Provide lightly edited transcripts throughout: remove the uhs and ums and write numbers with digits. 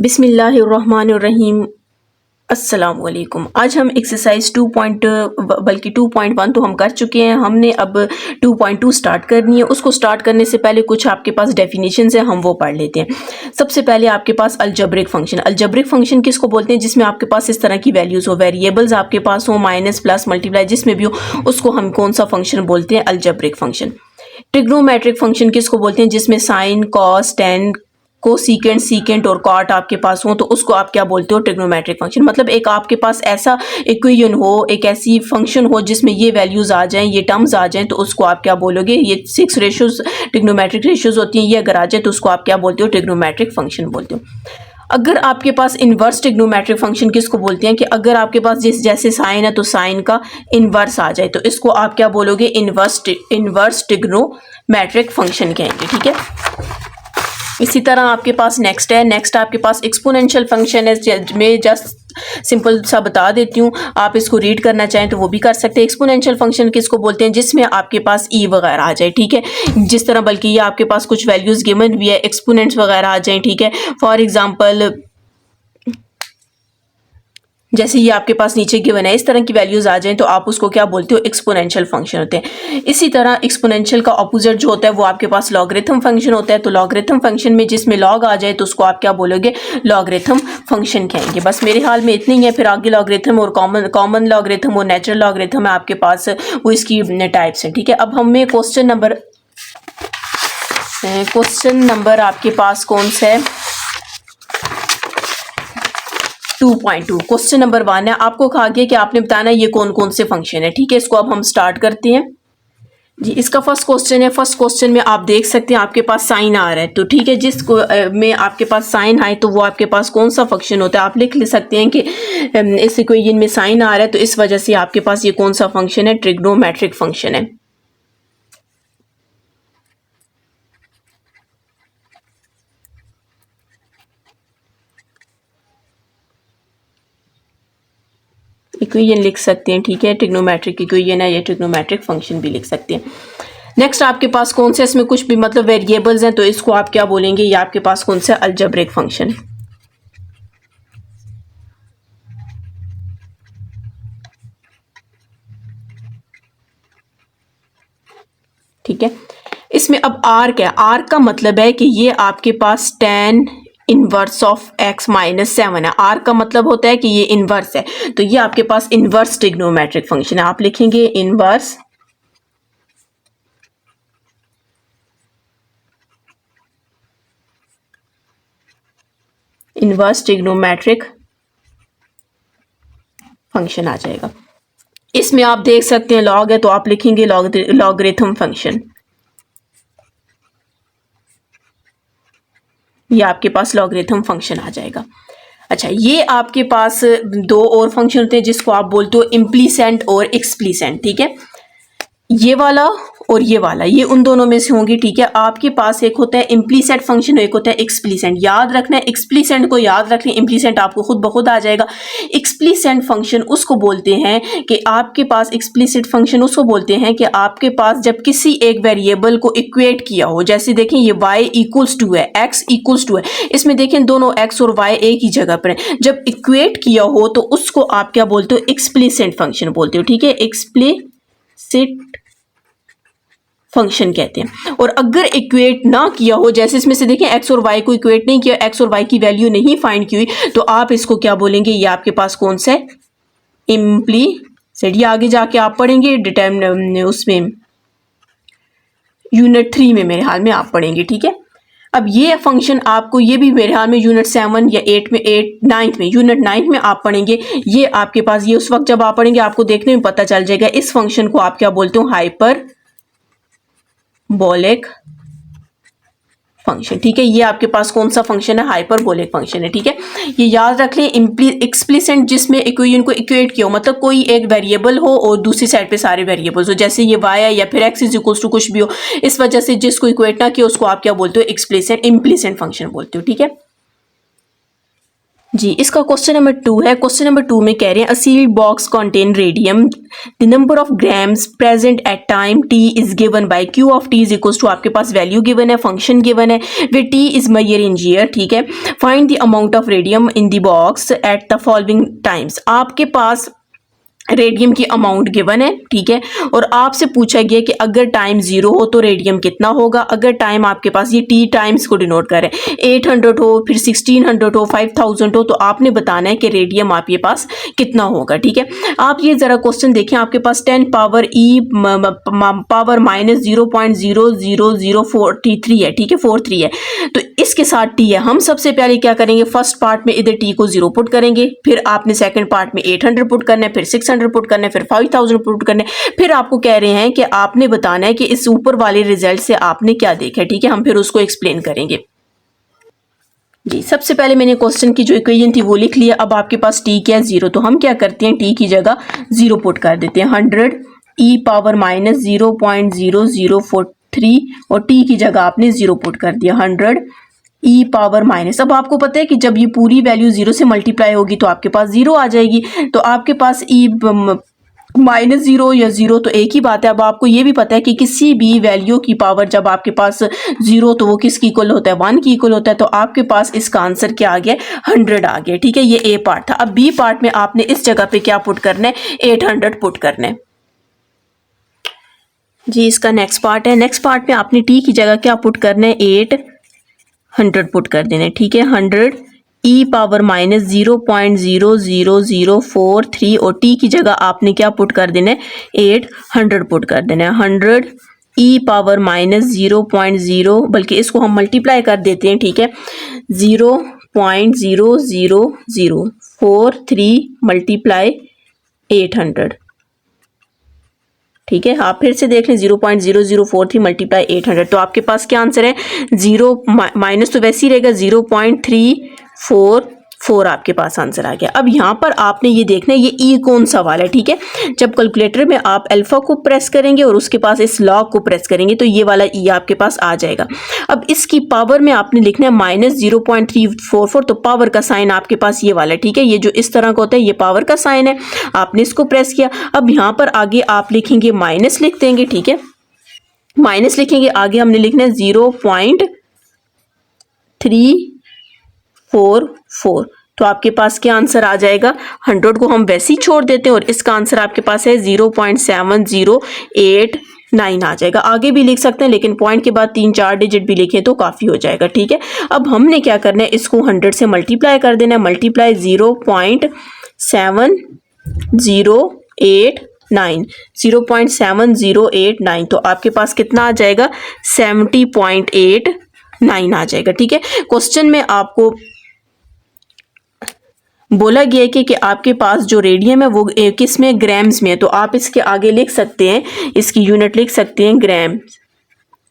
बिस्मिल्लाहिर्रहमानिर्रहीम। अस्सलाम वालेकुम। आज हम एक्सरसाइज 2.1 तो हम कर चुके हैं। हमने अब 2.2 स्टार्ट करनी है। उसको स्टार्ट करने से पहले कुछ आपके पास डेफिनेशंस है, हम वो पढ़ लेते हैं। सबसे पहले आपके पास अलजेब्रिक फंक्शन। अलजेब्रिक फंक्शन किसको बोलते हैं? जिसमें आपके पास इस तरह की वैल्यूज़ हो, वेरिएबल्स आपके पास हो, माइनस प्लस मल्टीप्लाई जिसमें भी हो, उसको हम कौन सा फंक्शन बोलते हैं? Algebraic function. ट्रिग्नोमेट्रिक फंक्शन किसको बोलते हैं? जिसमें साइन, कॉस, टेन, को सीकेंट, सीकेंट और कॉट आपके पास हो, तो उसको आप क्या बोलते हो? Trigonometric function. मतलब एक आपके पास ऐसा इक्वेशन हो, एक ऐसी फंक्शन हो जिसमें ये वैल्यूज आ जाएं, ये टर्म्स आ जाएं, तो उसको आप क्या बोलोगे? ये 6 रेशियोज ट्रिग्नोमेट्रिक रेशियोज होती हैं, ये अगर आ जाए तो उसको आप क्या बोलते हो? ट्रिग्नोमेट्रिक फंक्शन बोलते हो। अगर आपके पास इनवर्स ट्रिग्नोमेट्रिक फंक्शन किसको बोलते हैं? कि अगर आपके पास जैसे साइन है तो साइन का इनवर्स आ जाए, तो इसको आप क्या बोलोगे? इनवर्स ट्रिग्नोमेट्रिक फंक्शन कहेंगे। ठीक है। इसी तरह आपके पास नेक्स्ट आपके पास एक्सपोनेंशियल फंक्शन है। मैं जस्ट सिंपल सा बता देती हूँ, आप इसको रीड करना चाहें तो वो भी कर सकते हैं। एक्सपोनेंशियल फंक्शन किसको बोलते हैं? जिसमें आपके पास ई वगैरह आ जाए। ठीक है। जिस तरह बल्कि ये आपके पास कुछ वैल्यूज गिवन भी है, एक्सपोनेंट्स वगैरह आ जाए। ठीक है। फॉर एग्जाम्पल जैसे ये आपके पास नीचे गिवन है, इस तरह की वैल्यूज आ जाएं तो आप उसको क्या बोलते हो? एक्सपोनेंशियल फंक्शन होते हैं। इसी तरह एक्सपोनेंशियल का ऑपोजिट जो होता है वो आपके पास लॉगरिथम फंक्शन होता है। तो लॉगरिथम फंक्शन में जिसमें लॉग आ जाए तो उसको आप क्या बोलोगे? लॉगरिथम फंक्शन कहेंगे। बस मेरे हाल में इतनी ही है। फिर आगे लॉगरिथम और कॉमन लॉगरिथम और नेचुरल लॉगरिथम है आपके पास, वो इसकी टाइप्स हैं। ठीक है। अब हमें क्वेश्चन नंबर आपके पास कौन सा है? 2.2। क्वेश्चन नंबर 1 है। आपको कहा गया कि आपने बताना ये कौन कौन से फंक्शन है। ठीक है। इसको अब हम स्टार्ट करते हैं जी। इसका फर्स्ट क्वेश्चन है। फर्स्ट क्वेश्चन में आप देख सकते हैं आपके पास साइन आ रहा है, तो ठीक है, जिसको में आपके पास साइन आए तो वो आपके पास कौन सा फंक्शन होता है? आप लिख सकते हैं कि इस इक्वेशन में साइन आ रहा है, तो इस वजह से आपके पास ये कौन सा फंक्शन है? ट्रिग्नोमेट्रिक फंक्शन है। इक्वेशन लिख सकते हैं। ठीक है। ट्रिग्नोमेट्रिक इक्वेशन है, ये ट्रिग्नोमेट्रिक फंक्शन भी लिख सकते हैं। नेक्स्ट आपके पास कौन सा? इसमें कुछ भी मतलब वेरिएबल्स हैं, तो इसको आप क्या बोलेंगे? ये आपके पास कौन सा? अलजेब्रिक फंक्शन है। ठीक है। इसमें अब आर क्या है? आर का मतलब है कि ये आपके पास tan inverse of x minus 7 है। आर का मतलब होता है कि ये इनवर्स है, तो ये आपके पास इनवर्स ट्रिग्नोमेट्रिक फंक्शन है। आप लिखेंगे इनवर्स ट्रिग्नोमेट्रिक फंक्शन आ जाएगा। इसमें आप देख सकते हैं लॉग है, तो आप लिखेंगे लॉगरिथम फंक्शन। ये आपके पास लॉगरिथम फंक्शन आ जाएगा। अच्छा, ये आपके पास दो और फंक्शन होते हैं जिसको आप बोलते हो इम्प्लीसेंट और एक्सप्लीसेंट। ठीक है। ये वाला और ये वाला, ये उन दोनों में से होंगी। ठीक है। आपके पास एक होता है इम्प्लीसेंट फंक्शन, एक होता है एक्सप्लीसेंट। याद रखना है, एक्सप्लीसेंट को याद रख लें, इम्प्लीसेंट आपको खुद ब खुद आ जाएगा। एक्सप्लीसेंट फंक्शन उसको बोलते हैं कि आपके पास एक्सप्लीसिट फंक्शन उसको बोलते हैं कि आपके पास जब किसी एक वेरिएबल को इक्वेट किया हो, जैसे देखें ये y इक्वल्स टू है, x इक्वल्स टू है, इसमें देखें दोनों x और y एक ही जगह पर है। जब इक्वेट किया हो तो उसको आप क्या बोलते हो? एक्सप्लीसेंट फंक्शन बोलते हो। ठीक है। एक्सप्लीसिट फंक्शन कहते हैं। और अगर इक्वेट ना किया हो, जैसे इसमें से देखें x और y को इक्वेट नहीं किया, x और y की वैल्यू नहीं फाइंड की हुई, तो आप इसको क्या बोलेंगे? ये आपके पास कौन सा है? इम्प्लीसिट। ये आगे जाके आप पढ़ेंगे डिटर्मिनेंट, उसमें यूनिट 3 में मेरे हाल में आप पढ़ेंगे। ठीक है। अब ये फंक्शन आपको, ये भी मेरे हाल में यूनिट 7 या 8 में, यूनिट 9 में आप पढ़ेंगे। ये आपके पास, ये उस वक्त जब आप पढ़ेंगे आपको देखने में पता चल जाएगा। इस फंक्शन को आप क्या बोलते हो? Hyperbolic function. ठीक है। ये आपके पास कौन सा फंक्शन है? हाइपरबोलिक फंक्शन है। ठीक है। ये याद रख लें। एक्सप्लिसेंट जिसमें इक्वेशन को इक्वेट किया हो, मतलब कोई एक वेरिएबल हो और दूसरी साइड पे सारे वेरिएबल्स हो, जैसे ये y है या फिर x इज इक्वल्स टू कुछ भी हो, इस वजह से जिसको इक्वेट ना किया उसको आप क्या बोलते हो? इम्प्लिसेंट फंक्शन बोलते हो। ठीक है। जी, इसका क्वेश्चन नंबर 2 है। क्वेश्चन नंबर 2 में कह रहे हैं a sealed box contain radium, the number of grams present at time t is given by Q of t is equals to, आपके पास वैल्यू गिवन है, फंक्शन गिवन है, where t is measure in year, ठीक है। Find the amount of radium in the box at the following times, आपके पास radium की amount given है, ठीक है, और आपसे पूछा गया कि अगर टाइम 0 हो तो रेडियम कितना होगा। अगर टाइम आपके पास ये टी टाइम्स को डिनोट करें, 800 हो, फिर 1600 हो, 5000 हो, तो आपने बताना है कि रेडियम आपके पास कितना होगा, ठीक है। आप ये जरा क्वेश्चन देखें, आपके पास 10 पावर ई पावर माइनस 0.00043 है, ठीक है, 43 है, तो इसके साथ टी है। हम सबसे पहले क्या करेंगे, फर्स्ट पार्ट में इधर टी को 0 पुट करेंगे, फिर आपने सेकंड पार्ट में 800 पुट करना है, फिर 600 पुट करना है, फिर 5000 पुट करना है, फिर आपको कह रहे हैं कि आपने बताना है कि इस ऊपर वाले रिजल्ट से आपने क्या देखा है, ठीक है। हम फिर उसको एक्सप्लेन करेंगे। जी, सबसे पहले मैंने क्वेश्चन की जो इक्वेशन थी वो लिख लिया। अब आपके पास टी क्या है, 0, तो हम क्या करते हैं, टी की जगह 0 पुट कर देते हैं। 100 ई पावर माइनस 0.0043 और टी की जगह आपने 0 पुट कर दिया। 100 ई पावर माइनस, अब आपको पता है कि जब ये पूरी वैल्यू 0 से मल्टीप्लाई होगी तो आपके पास 0 आ जाएगी, तो आपके पास ई माइनस 0 या 0 तो एक ही बात है। अब आपको ये भी पता है कि किसी भी वैल्यू की पावर जब आपके पास 0 तो वो किसकी इक्वल होता है, 1 की इक्वल होता है, तो आपके पास इसका आंसर क्या आ गया, 100 आ गया, ठीक है। ये ए पार्ट था। अब बी पार्ट में आपने इस जगह पे क्या पुट करना है, 800 पुट करना है। जी, इसका नेक्स्ट पार्ट है। नेक्स्ट पार्ट में आपने टी की जगह क्या पुट करना है, 800 पुट कर देना है, ठीक है। 100 ई पावर माइनस 0.00043 और टी की जगह आपने क्या पुट कर देना है, 800 पुट कर देना है। 100 ई पावर माइनस 0.0, बल्कि इसको हम मल्टीप्लाई कर देते हैं, ठीक है, 0.00043 मल्टीप्लाई 800, ठीक है। आप फिर से देख लें, 0.0043 मल्टीप्लाई 800, तो आपके पास क्या आंसर है, 0 माइनस तो वैसे ही रहेगा, 0.344 आपके पास आंसर आ गया। अब यहाँ पर आपने ये देखना है ये ई कौन सा वाला है, ठीक है। जब कैलकुलेटर में आप अल्फा को प्रेस करेंगे और उसके पास इस लॉग को प्रेस करेंगे तो ये वाला ई आपके पास आ जाएगा। अब इसकी पावर में आपने लिखना है माइनस 0.344, तो पावर का साइन आपके पास ये वाला है, ठीक है। ये जो इस तरह का होता है ये पावर का साइन है, आपने इसको प्रेस किया। अब यहाँ पर आगे आप लिखेंगे माइनस लिख देंगे, ठीक है, माइनस लिखेंगे, आगे हमने लिखना है 0.344, तो आपके पास क्या आंसर आ जाएगा, 100 को हम वैसे ही छोड़ देते हैं और इसका आंसर आपके पास है 0.7089 आ जाएगा। आगे भी लिख सकते हैं लेकिन पॉइंट के बाद 3-4 डिजिट भी लिखें तो काफ़ी हो जाएगा, ठीक है। अब हमने क्या करना है, इसको 100 से मल्टीप्लाई कर देना है, मल्टीप्लाई 0.7089, तो आपके पास कितना आ जाएगा, 70.89 आ जाएगा, ठीक है। क्वेश्चन में आपको बोला गया है कि आपके पास जो रेडियम है वो किस में, ग्राम्स में है, तो आप इसके आगे लिख सकते हैं, इसकी यूनिट लिख सकते हैं ग्राम,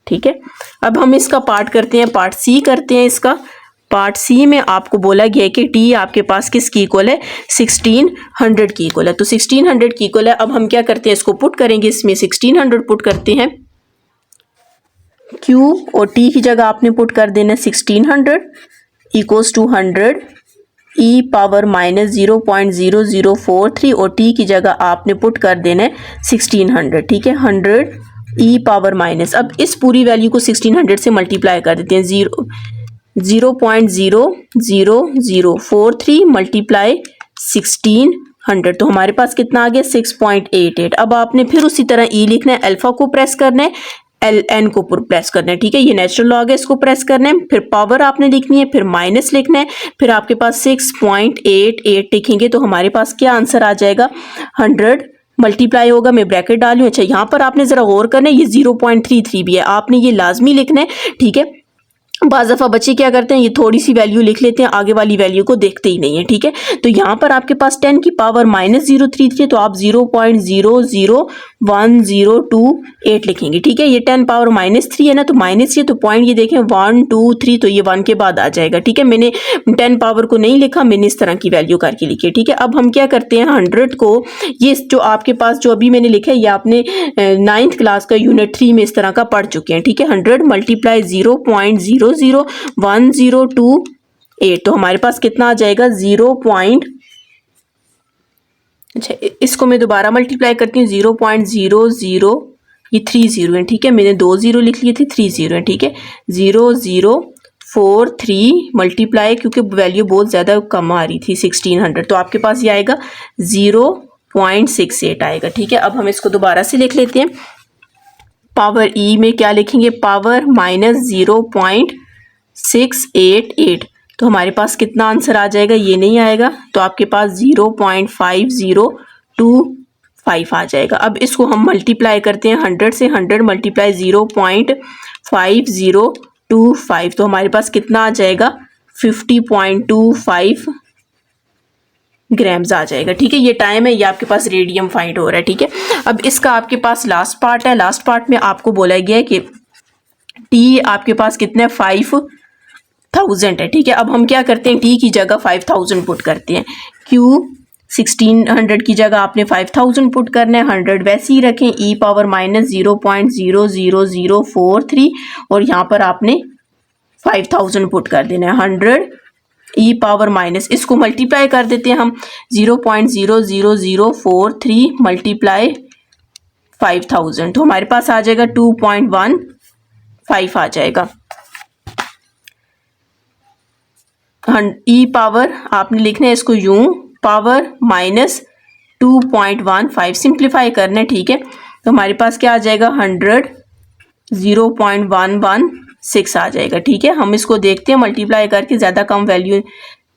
ठीक है। अब हम इसका पार्ट करते हैं, पार्ट सी करते हैं। इसका पार्ट सी में आपको बोला गया है कि टी आपके पास किसकी इक्वल है, 1600 की इक्वल है, तो 1600 की इक्वल है। अब हम क्या करते हैं, इसको पुट करेंगे, इसमें 1600 पुट करते हैं, क्यू और टी की जगह आपने पुट कर देना 1600 equals to 100 e power minus 0.0043 और टी की जगह आपने पुट कर देना है 1600, ठीक है। 100 ई पावर माइनस, अब इस पूरी वैल्यू को 1600 से मल्टीप्लाई कर देते हैं, 0.00043 मल्टीप्लाई 1600, तो हमारे पास कितना आ गया, 6.88। अब आपने फिर उसी तरह ई लिखना है, अल्फा को प्रेस करना है, एन को प्रेस करना है, ठीक है, ये नेचुरल लॉग है, इसको प्रेस करना है, फिर पावर आपने लिखनी है, फिर माइनस लिखना है, फिर आपके पास 6.88 लिखेंगे तो हमारे पास क्या आंसर आ जाएगा, 100 मल्टीप्लाई होगा, मैं ब्रैकेट डालूं। अच्छा, यहाँ पर आपने जरा गौर करना है, ये 0.33 भी है, आपने ये लाजमी लिखना है, ठीक है। बाज़ दफ़ा बच्चे क्या करते हैं, ये थोड़ी सी वैल्यू लिख लेते हैं, आगे वाली वैल्यू को देखते ही नहीं है, ठीक है। तो यहाँ पर आपके पास 10 की पावर माइनस 033, तो आप 0.00102 लिखेंगे, ठीक है। ये 10 पावर माइनस 3 है ना, तो माइनस ये, तो पॉइंट ये देखें 1 2 3, तो ये 1 के बाद आ जाएगा, ठीक है। मैंने 10 पावर को नहीं लिखा, मैंने इस तरह की वैल्यू करके लिखी है, ठीक है। अब हम क्या करते हैं, 100 को, ये जो आपके पास जो अभी मैंने लिखा है ये आपने 9th क्लास का यूनिट 3 में इस तरह का पढ़ चुके हैं, ठीक है। 100 मल्टीप्लाई 0.00102 8। तो हमारे पास कितना आ जाएगा 0. अच्छा, इसको मैं दोबारा मल्टीप्लाई करती हूँ। 0.00, ये 3 0 है, ठीक है, मैंने 2 0 लिख लिए थे, 3 0 है, ठीक है। 0043 मल्टीप्लाई, क्योंकि वैल्यू बहुत ज़्यादा कम आ रही थी 1600, तो आपके पास ये आएगा 0.68 आएगा, ठीक है। अब हम इसको दोबारा से लिख लेते हैं। पावर ई में क्या लिखेंगे, पावर माइनस 0.688, तो हमारे पास कितना आंसर आ जाएगा, ये नहीं आएगा, तो आपके पास 0.5025 आ जाएगा। अब इसको हम मल्टीप्लाई करते हैं 100 से, 100 मल्टीप्लाई 0.5025, तो हमारे पास कितना आ जाएगा 50.25 ग्राम्स आ जाएगा, ठीक है। ये टाइम है, ये आपके पास रेडियम फाइंड हो रहा है, ठीक है। अब इसका आपके पास लास्ट पार्ट है। लास्ट पार्ट में आपको बोला गया है कि टी आपके पास कितने 5000 है, ठीक है। अब हम क्या करते हैं, टी की जगह 5000 पुट करते हैं। क्यू 1600 की जगह आपने 5000 पुट करना है, 100 वैसे ही रखें, ई पावर माइनस 0.00043, और यहाँ पर आपने 5000 पुट कर देना है। 100 ई पावर माइनस, इसको मल्टीप्लाई कर देते हैं हम, 0.00043 मल्टीप्लाई 5000, तो हमारे पास आ जाएगा 2.15 आ जाएगा। ई पावर आपने लिखना है इसको यूं, पावर माइनस 2.15 सिंप्लीफाई करना है, ठीक है। तो हमारे पास क्या आ जाएगा 100 0.116 आ जाएगा, ठीक है। हम इसको देखते हैं मल्टीप्लाई करके, ज़्यादा कम वैल्यू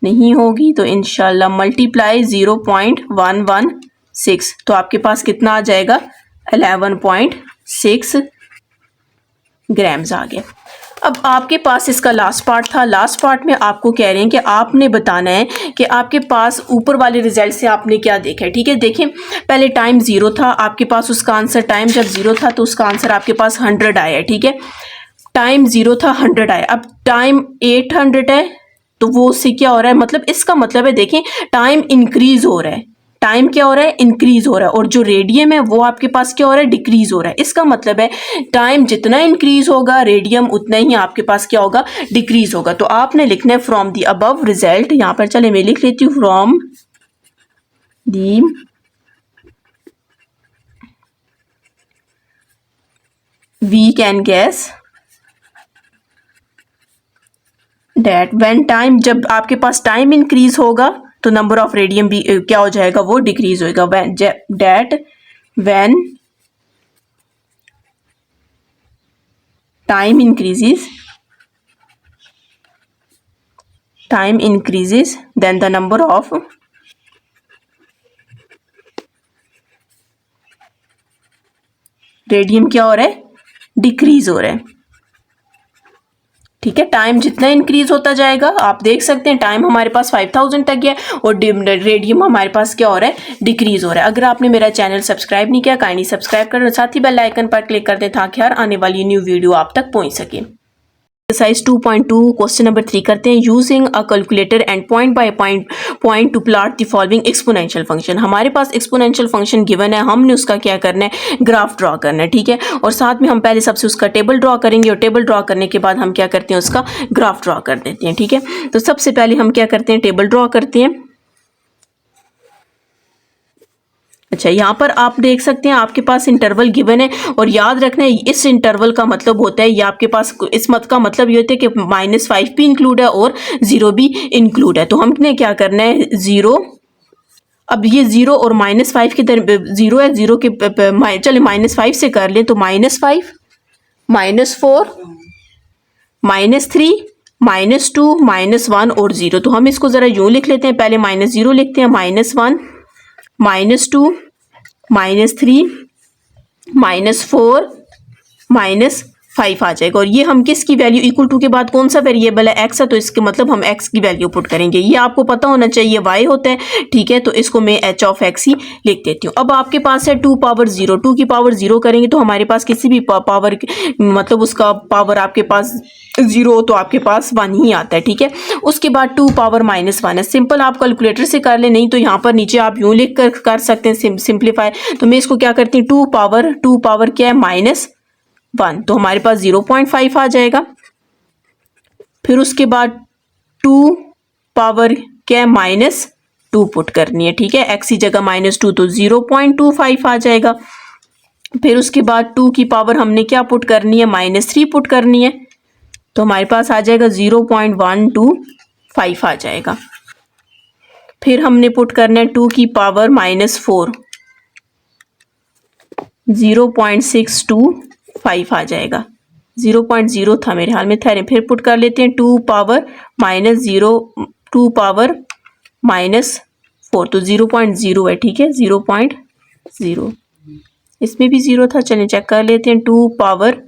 नहीं होगी, तो इंशाल्लाह मल्टीप्लाई 0.116, तो आपके पास कितना आ जाएगा 11.6 ग्राम्स आ गया। अब आपके पास इसका लास्ट पार्ट था। लास्ट पार्ट में आपको कह रहे हैं कि आपने बताना है कि आपके पास ऊपर वाले रिजल्ट से आपने क्या देखा है, ठीक है। देखें, पहले टाइम 0 था आपके पास, उसका आंसर टाइम जब 0 था तो उसका आंसर आपके पास 100 आया है, ठीक है। टाइम 0 था 100 आया, अब टाइम 800 है, तो वो उससे क्या हो रहा है, मतलब इसका मतलब है, देखें, टाइम इंक्रीज हो रहा है, टाइम क्या हो रहा है, इंक्रीज हो रहा है, और जो रेडियम है वो आपके पास क्या हो रहा है, डिक्रीज हो रहा है। इसका मतलब है टाइम जितना इंक्रीज होगा रेडियम उतना ही आपके पास क्या होगा, डिक्रीज होगा। तो आपने लिखना है फ्रॉम दी अबव रिजल्ट, यहां पर चले मैं लिख लेती हूँ, from the we can guess that when time, जब आपके पास टाइम इंक्रीज होगा तो नंबर ऑफ रेडियम भी क्या हो जाएगा, वो डिक्रीज होएगा। That when time increases then the number of radium क्या हो रहा है, डिक्रीज हो रहा है, ठीक है। टाइम जितना इंक्रीज होता जाएगा, आप देख सकते हैं टाइम हमारे पास 5000 तक गया और रेडियम हमारे पास क्या हो रहा है, डिक्रीज हो रहा है। अगर आपने मेरा चैनल सब्सक्राइब नहीं किया, काइंडली सब्सक्राइब करें और साथ ही बेल आइकन पर क्लिक कर दें ताकि हर आने वाली न्यू वीडियो आप तक पहुंच सके। एक्सरसाइज 2.2 क्वेश्चन नंबर 3 करते हैं। Using a calculator and point by point two plot the following exponential function. हमारे पास एक्सपोनेंशियल फंक्शन गिवन है, हमने उसका क्या करना है, ग्राफ ड्रॉ करना है, ठीक है। और साथ में हम पहले सबसे उसका टेबल ड्रॉ करेंगे और टेबल ड्रॉ करने के बाद हम क्या करते हैं, उसका ग्राफ ड्रॉ कर देते हैं, ठीक है। तो सबसे पहले हम क्या करते हैं, टेबल ड्रॉ करते हैं। अच्छा, यहाँ पर आप देख सकते हैं आपके पास इंटरवल गिवन है, और याद रखना है इस इंटरवल का मतलब होता है, ये आपके पास इस मत का मतलब ये होता है कि -5 भी इंक्लूड है और 0 भी इंक्लूड है। तो हमने क्या करना है, 0, अब ये 0 और -5 के दर 0 है, 0 के चले -5 से कर लें, तो -5 -4 -3 -2 -1 और 0। तो हम इसको ज़रा यूँ लिख लेते हैं, पहले -0 लिखते हैं, -1 -2 -3 -4 -5 आ जाएगा। और ये हम किसकी वैल्यू इक्वल टू के बाद कौन सा वेरिएबल है, एक्स है, तो इसके मतलब हम एक्स की वैल्यू पुट करेंगे। ये आपको पता होना चाहिए वाई होता है, ठीक है। तो इसको मैं एच ऑफ एक्स ही लिख देती हूँ। अब आपके पास है 2 पावर 0, 2 की पावर 0 करेंगे तो हमारे पास किसी भी पावर मतलब उसका पावर आपके पास 0 तो आपके पास 1 ही आता है, ठीक है। उसके बाद 2 पावर -1 है, सिंपल आप कैलकुलेटर से कर ले, नहीं तो यहाँ पर नीचे आप यूँ लिख कर सकते हैं सिंप्लीफाई। तो मैं इसको क्या करती हूँ, 2 पावर क्या है, -1, तो हमारे पास 0.5 आ जाएगा। फिर उसके बाद 2 पावर क्या है -2 पुट करनी है, ठीक है। x की जगह -2 तो 0.25 आ जाएगा। फिर उसके बाद 2 की पावर हमने क्या पुट करनी है, -3 पुट करनी है, तो हमारे पास आ जाएगा 0.125 आ जाएगा। फिर हमने पुट करना है 2 की पावर -4, 0.625 आ जाएगा। 0.0 था मेरे हाल में था। फिर पुट कर लेते हैं 2 पावर -4 तो 0.0 है, ठीक है, 0.0। इसमें भी 0 था, चलिए चेक कर लेते हैं। 2 पावर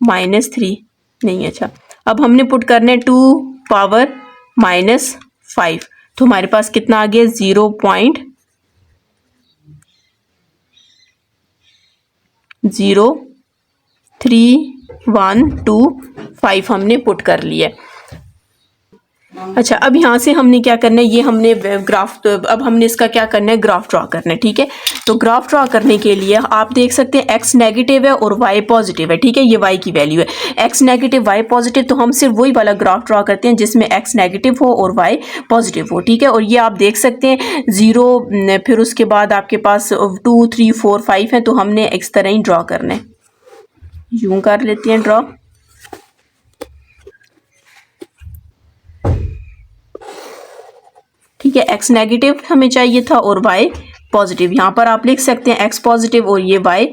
-3 नहीं, अच्छा। अब हमने पुट करना है 2 पावर -5, तो हमारे पास कितना आ गया, 0.03125 हमने पुट कर लिया। अच्छा, अब यहाँ से हमने क्या करना है, ये हमने ग्राफ, अब हमने इसका क्या करना है, ग्राफ ड्रॉ करना है, ठीक है। तो ग्राफ ड्रॉ करने के लिए आप देख सकते हैं x नेगेटिव है और y पॉजिटिव है, ठीक है, ये y की वैल्यू है। x नेगेटिव y पॉजिटिव, तो हम सिर्फ वही वाला ग्राफ ड्रॉ करते हैं जिसमें x नेगेटिव हो और y पॉजिटिव हो, ठीक है। और ये आप देख सकते हैं 0, फिर उसके बाद आपके पास 2 3 4 5 है, तो हमने इस तरह ही ड्रॉ करना है। यूं कर लेते हैं ड्रॉ। ठीक है, x नेगेटिव हमें चाहिए था और y पॉजिटिव। यहाँ पर आप लिख सकते हैं x पॉजिटिव और ये y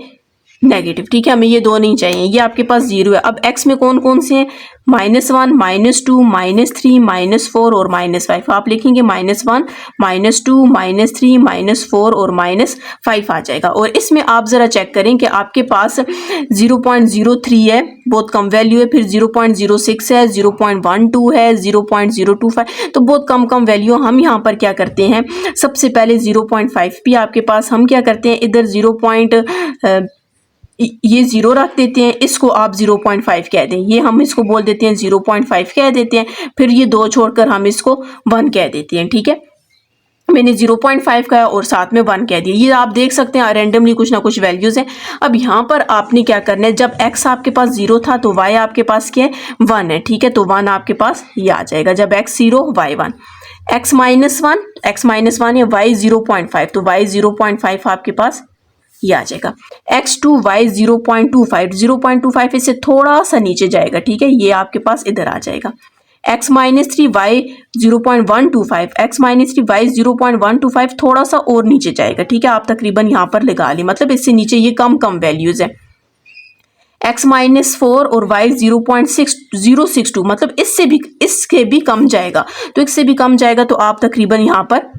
नेगेटिव, ठीक है। हमें ये दो नहीं चाहिए, ये आपके पास 0 है। अब x में कौन कौन से हैं, -1 -2 -3 -4 और -5। आप लिखेंगे -1 -2 -3 -4 और -5 आ जाएगा। और इसमें आप ज़रा चेक करें कि आपके पास 0.03 है, बहुत कम वैल्यू है, फिर 0.06 है, 0.12 है, 0.025, तो बहुत कम कम वैल्यू। हम यहाँ पर क्या करते हैं, सबसे पहले 0.5 भी आपके पास, हम क्या करते हैं, इधर ये 0 रख देते हैं, इसको आप 0.5 कह दें, ये हम इसको बोल देते हैं 0.5 कह देते हैं। फिर ये 2 छोड़कर हम इसको 1 कह देते हैं, ठीक है। मैंने 0.5 कहा और साथ में 1 कह दिया। ये आप देख सकते हैं रैंडमली कुछ ना कुछ वैल्यूज हैं। अब यहाँ पर आपने क्या करना है, जब x आपके पास 0 था तो y आपके पास क्या है, 1 है, ठीक है। तो 1 आपके पास ये आ जाएगा, जब x 0 y 1, x -1 या y 0.5, तो y 0.5 आपके पास ये आ जाएगा। x2 y 0.25 इससे थोड़ा सा नीचे जाएगा, ठीक है, ये आपके पास इधर आ जाएगा। x -3 y 0.125, x -3 y 0.125 थोड़ा सा और नीचे जाएगा, ठीक है। आप तकरीबन यहाँ पर लगा लें, मतलब इससे नीचे ये कम वैल्यूज है। x -4 और y 0.6062, मतलब इसके भी कम जाएगा, तो इससे भी कम जाएगा, तो आप तकरीबन यहाँ पर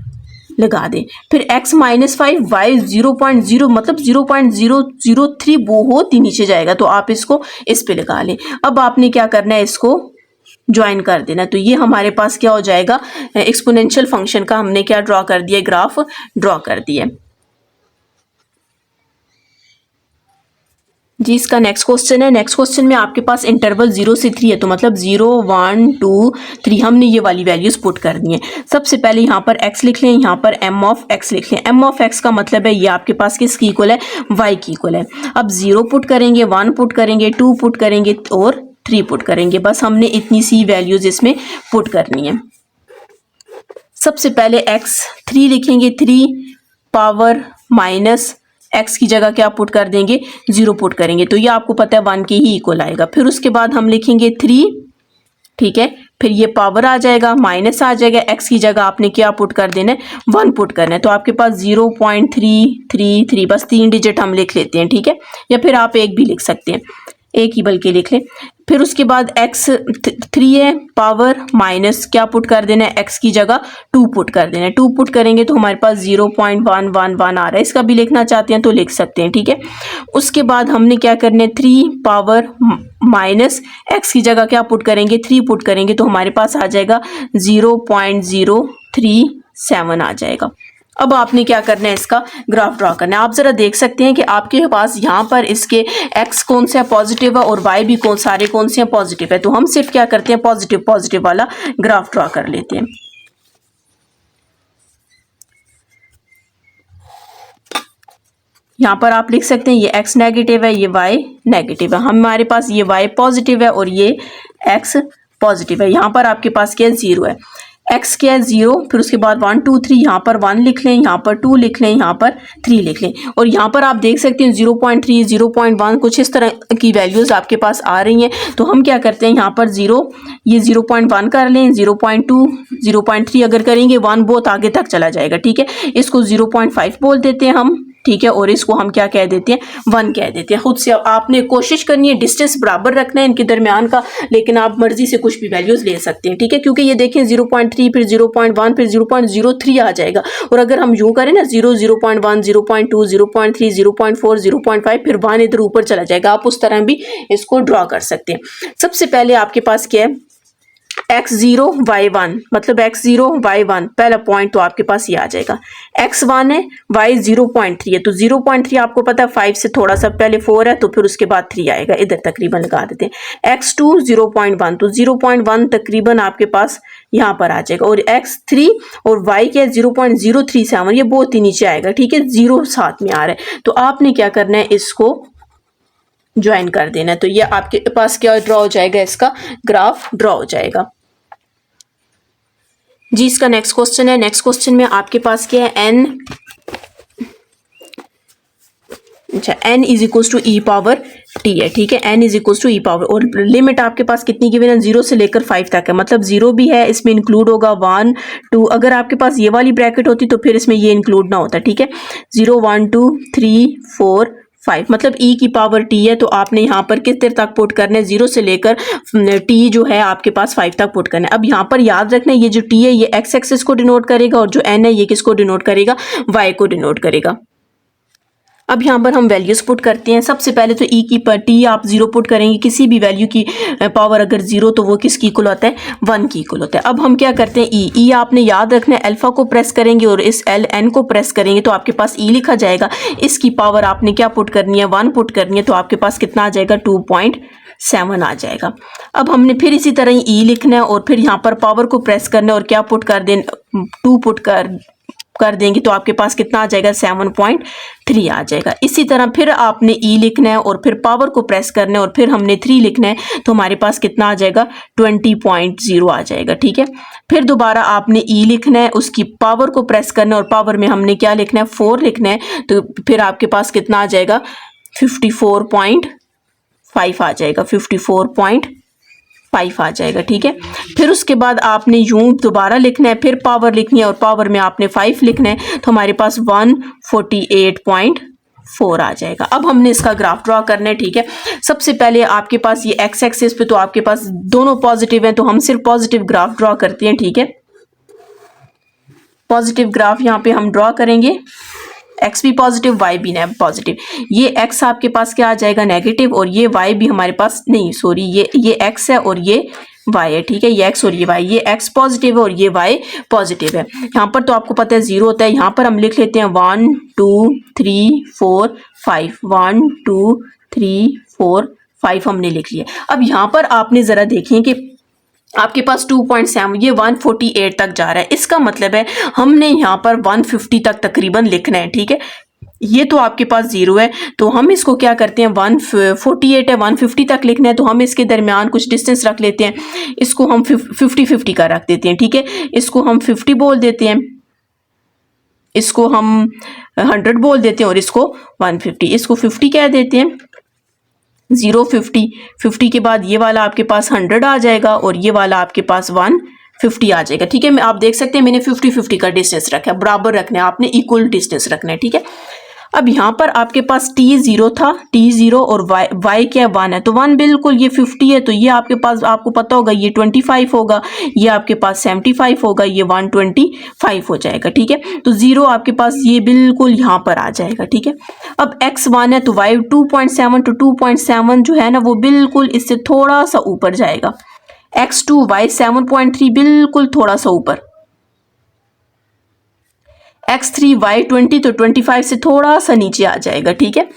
लगा दें। फिर x -5 y 0.0, मतलब 0.003 बहुत ही नीचे जाएगा, तो आप इसको इस पे लगा लें। अब आपने क्या करना है, इसको ज्वाइन कर देना। तो ये हमारे पास क्या हो जाएगा, एक्सपोनेंशियल फंक्शन का हमने क्या ड्रॉ कर दिया, ग्राफ ड्रॉ कर दिया जी। इसका नेक्स्ट क्वेश्चन है। नेक्स्ट क्वेश्चन में आपके पास इंटरवल 0 से 3 है, तो मतलब 0 1 2 3 हमने ये वाली वैल्यूज पुट करनी है। सबसे पहले यहाँ पर x लिख लें, यहाँ पर m ऑफ x लिख लें। m ऑफ x का मतलब है ये आपके पास किसकी इक्वल है, y की इक्वल है। अब 0 पुट करेंगे, 1 पुट करेंगे, 2 पुट करेंगे और 3 पुट करेंगे। बस हमने इतनी सी वैल्यूज इसमें पुट करनी है। सबसे पहले x 3 लिखेंगे, 3 पावर माइनस x की जगह क्या पुट कर देंगे, 0 पुट करेंगे, तो ये आपको पता है 1 के ही इक्वल आएगा। फिर उसके बाद हम लिखेंगे 3, ठीक है, फिर ये पावर आ जाएगा, माइनस आ जाएगा, x की जगह आपने क्या पुट कर देना है, 1 पुट करना है, तो आपके पास 0.333, बस 3 डिजिट हम लिख लेते हैं, ठीक है, या फिर आप एक भी लिख सकते हैं, एक ही बल्कि लिख लें। फिर उसके बाद x 3 है, पावर माइनस क्या पुट कर देना है, x की जगह 2 पुट कर देना है। 2 पुट करेंगे तो हमारे पास 0.111 आ रहा है, इसका भी लिखना चाहते हैं तो लिख सकते हैं, ठीक है। उसके बाद हमने क्या करना है, 3 पावर माइनस x की जगह क्या पुट करेंगे, 3 पुट करेंगे, तो हमारे पास आ जाएगा 0.037 आ जाएगा। अब आपने क्या करना है, इसका ग्राफ ड्रॉ करना है। आप जरा देख सकते हैं कि आपके पास यहाँ पर इसके x कौन सा पॉजिटिव है और y भी सारे कौन से पॉजिटिव है, तो हम सिर्फ क्या करते हैं, पॉजिटिव वाला ग्राफ ड्रॉ कर लेते हैं। यहाँ पर आप लिख सकते हैं ये x नेगेटिव है, ये y नेगेटिव है, हमारे पास ये y पॉजिटिव है और ये x पॉजिटिव है। यहाँ पर आपके पास क्या 0 है। x क्या है 0, फिर उसके बाद 1 2 3, यहाँ पर 1 लिख लें, यहाँ पर 2 लिख लें, यहाँ पर 3 लिख लें। और यहाँ पर आप देख सकते हैं 0.3 0.1 कुछ इस तरह की वैल्यूज़ आपके पास आ रही हैं। तो हम क्या करते हैं, यहाँ पर 0 ये 0.1 कर लें, 0.2 0.3 अगर करेंगे 1 बहुत आगे तक चला जाएगा, ठीक है। इसको 0.5 बोल देते हैं हम, ठीक है। और इसको हम क्या कह देते हैं, 1 कह देते हैं। खुद से आपने कोशिश करनी है डिस्टेंस बराबर रखना है इनके दरमियान का, लेकिन आप मर्जी से कुछ भी वैल्यूज ले सकते हैं, ठीक है। क्योंकि ये देखें 0.3 फिर 0.1 फिर 0.03 आ जाएगा। और अगर हम यूं करें ना 0 0.1 0.2 0.3 0.4 0.5 फिर 1 इधर ऊपर चला जाएगा। आप उस तरह भी इसको ड्रॉ कर सकते हैं। सबसे पहले आपके पास क्या है, x0 y1, मतलब x0 y1 पहला पॉइंट तो आपके पास ये आ जाएगा। x1 है, y 0.3 है, तो 0.3 आपको पता है 5 से थोड़ा सा पहले 4 है, तो फिर उसके बाद 3 आएगा, इधर तकरीबन लगा देते हैं। x2 0.1, तो 0.1 तकरीबन आपके पास यहाँ पर आ जाएगा। और x3 और y के 0.037, ये बहुत ही नीचे आएगा, ठीक है, 0 साथ में आ रहा है। तो आपने क्या करना है, इसको ज्वाइन कर देना है। तो ये आपके पास क्या ड्रॉ हो जाएगा, इसका ग्राफ ड्रॉ हो जाएगा जी। इसका नेक्स्ट क्वेश्चन है। नेक्स्ट क्वेश्चन में आपके पास क्या है, n, अच्छा n is equal to e power t है, ठीक है। n is equal to e power, और लिमिट आपके पास कितनी गिवन है, 0 से लेकर 5 तक है, मतलब 0 भी है इसमें इंक्लूड होगा, 1 2, अगर आपके पास ये वाली ब्रैकेट होती तो फिर इसमें ये इंक्लूड ना होता, ठीक है। 0 1 2 3 4 5, मतलब e की पावर t है। तो आपने यहाँ पर किस देर तक पुट करना है, 0 से लेकर t जो है आपके पास 5 तक पुट करना है। अब यहाँ पर याद रखना है ये जो t है ये x एक्सिस को डिनोट करेगा, और जो n है ये किसको डिनोट करेगा, y को डिनोट करेगा। अब यहाँ पर हम वैल्यूज पुट करते हैं। सबसे पहले तो e की पर t आप 0 पुट करेंगे, किसी भी वैल्यू की पावर अगर 0 तो वो किसकी इक्वल होता है, 1 की इक्वल होता है। अब हम क्या करते हैं, e आपने याद रखना है, अल्फा को प्रेस करेंगे और इस n को प्रेस करेंगे तो आपके पास e लिखा जाएगा। इसकी पावर आपने क्या पुट करनी है, 1 पुट करनी है, तो आपके पास कितना आ जाएगा, 2.7 आ जाएगा। अब हमने फिर इसी तरह ही e लिखना है और फिर यहाँ पर पावर को प्रेस करना है और क्या पुट कर देना, 2 पुट कर देंगे तो आपके पास कितना आ जाएगा, 7.3 आ जाएगा। इसी तरह फिर आपने ई लिखना है और फिर पावर को प्रेस करना है और फिर हमने 3 लिखना है, तो हमारे पास कितना आ जाएगा, 20.0 आ जाएगा, ठीक है। फिर दोबारा आपने ई लिखना है, उसकी पावर को प्रेस करना है और पावर में हमने क्या लिखना है, 4 लिखना है, तो फिर आपके पास कितना आ जाएगा, 54.5 आ जाएगा, 54.5 आ जाएगा, ठीक है। फिर उसके बाद आपने यूं दोबारा लिखना है, फिर पावर लिखनी है और पावर में आपने 5 लिखना है, तो हमारे पास 148.4 आ जाएगा। अब हमने इसका ग्राफ ड्रॉ करना है, ठीक है। सबसे पहले आपके पास ये एक्स एक्सिस पे तो आपके पास दोनों पॉजिटिव हैं, तो हम सिर्फ पॉजिटिव ग्राफ ड्रॉ करते हैं, ठीक है। पॉजिटिव ग्राफ यहाँ पे हम ड्रॉ करेंगे, x भी पॉजिटिव y भी पॉजिटिव। ये x आपके पास क्या आ जाएगा, नेगेटिव, और ये y भी हमारे पास नहीं, सॉरी ये x है और ये y है, ठीक है। ये x और ये y, ये x पॉजिटिव है और ये y पॉजिटिव है। यहाँ पर तो आपको पता है 0 होता है, यहाँ पर हम लिख लेते हैं 1 2 3 4 5, 1 2 3 4 5 हमने लिख लिया। अब यहाँ पर आपने ज़रा देखिए कि आपके पास 2.7 ये 148 तक जा रहा है, इसका मतलब है हमने यहाँ पर 150 तक तकरीबन लिखना है, ठीक है। ये तो आपके पास 0 है, तो हम इसको क्या करते हैं, 148 है, 150 तक लिखना है, तो हम इसके दरमियान कुछ डिस्टेंस रख लेते हैं, इसको हम 50-50 का रख देते हैं, ठीक है। इसको हम 50 बोल देते हैं, इसको हम 100 बोल देते हैं और इसको 150, इसको 50 कह देते हैं, 0 50 50 के बाद ये वाला आपके पास 100 आ जाएगा और ये वाला आपके पास 150 आ जाएगा, ठीक है। आप देख सकते हैं मैंने 50-50 का डिस्टेंस रखा है, बराबर रखना है, आपने इक्वल डिस्टेंस रखना है, ठीक है। अब यहाँ पर आपके पास t 0 था, t 0 और y क्या 1 है, तो 1 बिल्कुल ये 50 है, तो ये आपके पास आपको पता होगा ये 25 होगा, ये आपके पास 75 होगा, ये 125 हो जाएगा, ठीक है। तो 0 आपके पास ये बिल्कुल यहाँ पर आ जाएगा, ठीक है। अब x 1 है तो y 2.7 to 2.7 जो है ना वो बिल्कुल इससे थोड़ा सा ऊपर जाएगा, x2 y 7.3 बिल्कुल थोड़ा सा ऊपर, x3 y 20 तो 25 से थोड़ा सा नीचे आ जाएगा, ठीक है।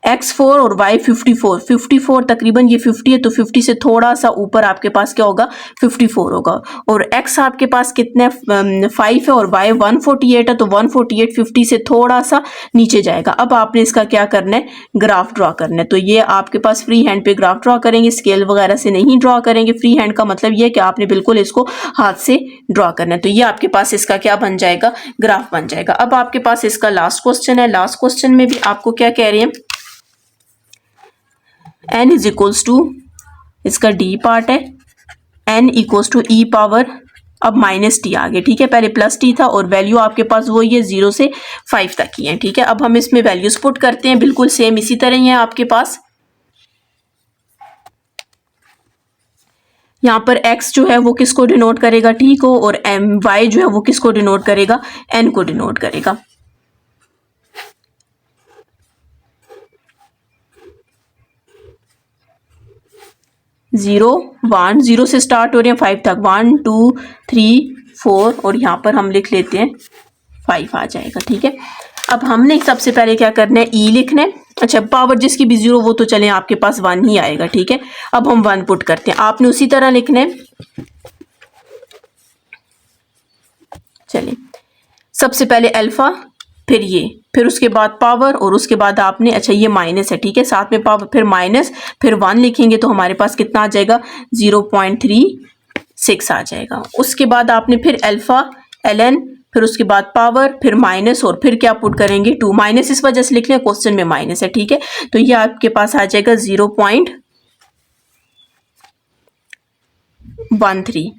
x4 और y 54 तकरीबन ये 50 है तो 50 से थोड़ा सा ऊपर आपके पास क्या होगा 54 होगा। और x आपके पास कितने 5 है और y 148 है तो 148 50 से थोड़ा सा नीचे जाएगा। अब आपने इसका क्या करना है, ग्राफ ड्रॉ करना है। तो ये आपके पास फ्री हैंड पे ग्राफ ड्रॉ करेंगे, स्केल वगैरह से नहीं ड्रॉ करेंगे। फ्री हैंड का मतलब ये कि आपने बिल्कुल इसको हाथ से ड्रॉ करना है। तो ये आपके पास इसका क्या बन जाएगा, ग्राफ बन जाएगा। अब आपके पास इसका लास्ट क्वेश्चन है। लास्ट क्वेश्चन में भी आपको क्या कह रहे हैं, n इज इक्वल्स टू, इसका d पार्ट है, n equals to e power, अब माइनस टी आ गया, ठीक है, पहले प्लस टी था और वैल्यू आपके पास वही है 0 से 5 तक की है, ठीक है। अब हम इसमें वैल्यूज पुट करते हैं, बिल्कुल सेम इसी तरह ही है आपके पास। यहाँ पर x जो है वो किसको डिनोट करेगा, t को, और y जो है वो किसको डिनोट करेगा, n को डिनोट करेगा। जीरो 1 0 से स्टार्ट हो रहे हैं 5 तक, 1 2 3 4 और यहाँ पर हम लिख लेते हैं 5 आ जाएगा, ठीक है। अब हमने सबसे पहले क्या करना है, e लिखना है। अच्छा, पावर जिसकी भी 0 वो तो चले आपके पास 1 ही आएगा, ठीक है। अब हम 1 पुट करते हैं, आपने उसी तरह लिखना है। चलिए, सबसे पहले अल्फा, फिर ये, फिर उसके बाद पावर और उसके बाद आपने, अच्छा ये माइनस है, ठीक है, साथ में पावर, फिर माइनस, फिर 1 लिखेंगे तो हमारे पास कितना आ जाएगा 0.36 आ जाएगा। उसके बाद आपने फिर अल्फा ln, फिर उसके बाद पावर, फिर माइनस और फिर क्या पुट करेंगे 2, माइनस इस वजह से लिख लें क्वेश्चन में माइनस है, ठीक है। तो ये आपके पास आ जाएगा 0.13,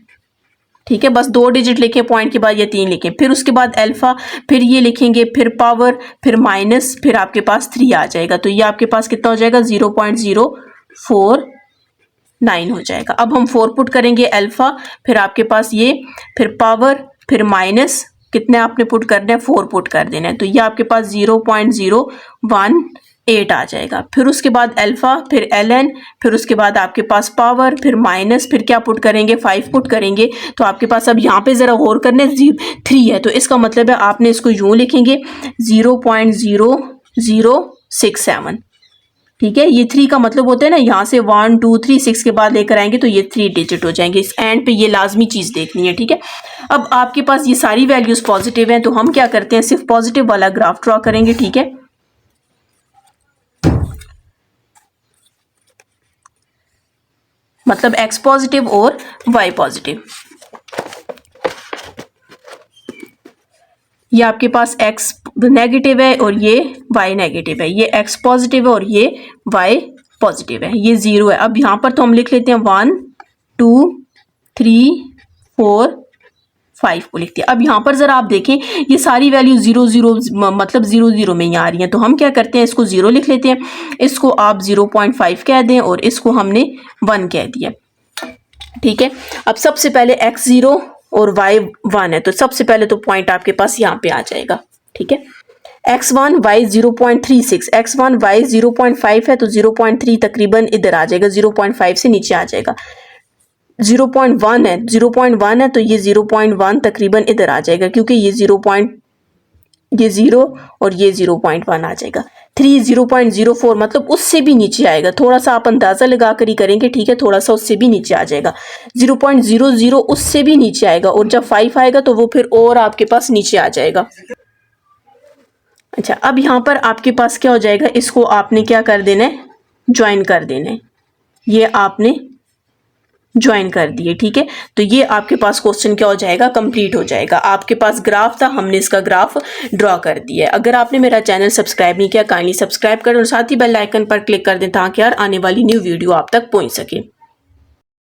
ठीक है। बस 2 डिजिट लिखे, पॉइंट के बाद ये 3 लिखे, फिर उसके बाद अल्फा, फिर ये लिखेंगे, फिर पावर, फिर माइनस, फिर आपके पास 3 आ जाएगा। तो ये आपके पास कितना हो जाएगा 0.049 हो जाएगा। अब हम 4 पुट करेंगे, अल्फा, फिर आपके पास ये, फिर पावर, फिर माइनस, कितने आपने पुट करना है 4 पुट कर देना है। तो ये आपके पास 0.018 आ जाएगा। फिर उसके बाद अल्फा, फिर ln, फिर उसके बाद आपके पास पावर, फिर माइनस, फिर क्या पुट करेंगे 5 पुट करेंगे। तो आपके पास अब यहाँ पे ज़रा गौर करने 3 है, तो इसका मतलब है आपने इसको यूँ लिखेंगे 0.0067, ठीक है। ये 3 का मतलब होता है ना, यहाँ से 1 2 3 6 के बाद लेकर आएंगे तो ये 3 डिजिट हो जाएंगे। इस एंड पे ये लाजमी चीज़ देखनी है, ठीक है। अब आपके पास ये सारी वैल्यूज़ पॉजिटिव हैं तो हम क्या करते हैं, सिर्फ पॉजिटिव वाला ग्राफ ड्रॉ करेंगे, ठीक है। मतलब x पॉजिटिव और y पॉजिटिव। ये आपके पास x नेगेटिव है और ये y नेगेटिव है, ये x पॉजिटिव है और ये y पॉजिटिव है, ये 0 है। अब यहाँ पर तो हम लिख लेते हैं 1 2 3 4 5 को लिखते हैं। अब यहाँ पर ज़रा आप देखें ये सारी वैल्यू 0 0 मतलब 0 0 में ही आ रही हैं, तो हम क्या करते हैं, इसको 0 लिख लेते हैं, इसको आप 0.5 कह दें और इसको हमने 1 कह दिया, ठीक है। अब सबसे पहले x 0 और y 1 है, तो सबसे पहले तो पॉइंट आपके पास यहाँ पे आ जाएगा, ठीक है। x1 y 0.36, x1 y 0.5 है तो 0.3 तकरीबन इधर आ जाएगा, 0.5 से नीचे आ जाएगा। 0.1 है, 0.1 है तो ये 0.1 तकरीबन इधर आ जाएगा, क्योंकि ये 0 और ये 0.1 आ जाएगा। 3 0.04 मतलब उससे भी नीचे आएगा, थोड़ा सा आप अंदाज़ा लगा कर ही करेंगे, ठीक है, थोड़ा सा उससे भी नीचे आ जाएगा। 0.00 उससे भी नीचे आएगा और जब 5 आएगा तो वो फिर और आपके पास नीचे आ जाएगा। अच्छा, अब यहाँ पर आपके पास क्या हो जाएगा, इसको आपने क्या कर देना है, ज्वाइन कर देना है, ये आपने ज्वाइन कर दिए, ठीक है। तो ये आपके पास क्वेश्चन क्या हो जाएगा, कंप्लीट हो जाएगा। आपके पास ग्राफ था, हमने इसका ग्राफ ड्रॉ कर दिया है। अगर आपने मेरा चैनल सब्सक्राइब नहीं किया, काइंडली सब्सक्राइब करें और साथ ही बेल आइकन पर क्लिक कर दें ताकि यार आने वाली न्यू वीडियो आप तक पहुंच सके।